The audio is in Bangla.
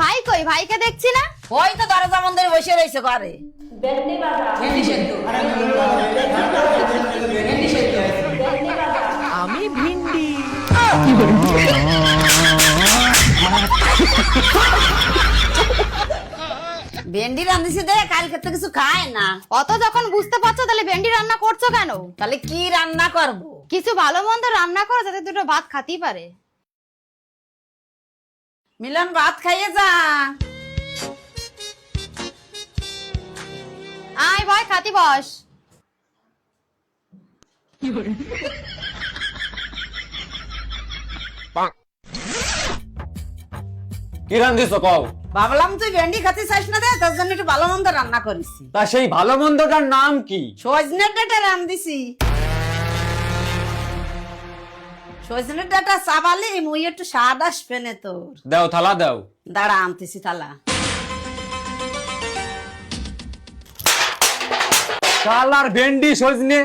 ভাই কই? ভাইকে দেখছি না। ওই তো দরজা মন্দিরে বসে রয়েছে ঘরে। আমি ভিন্ডি। ভেন্ডি রান্ধিছি দে, কালকে তো কিছু খায় না। অত যখন বুঝতে পারছো তাহলে ভেন্ডি রান্না করছো কেন? তাহলে কি রান্না করব? কিছু ভালো মন্দ রান্না করো যাতে দুটো ভাত খাতেই পারে। মিলন ভাত খাইয়ে যা। আয় ভাই খাতি বস। কি রান্ধিস কও? ভাবলাম তুই ভেন্ডি খেতে চাইস না, দে তার জন্য একটু ভালো মন্দ রান্না করেছি। তা সেই ভালো মন্দটার নাম কি? সজনে ডাঁটা রান্ধিছি। সজনে ডাঁটা চাবালি মুই একটু স্বাদ আসবে না তোর। দাও থালা দাও। দাঁড়া আনতেছি থালা। শালার ভেন্ডি সজনে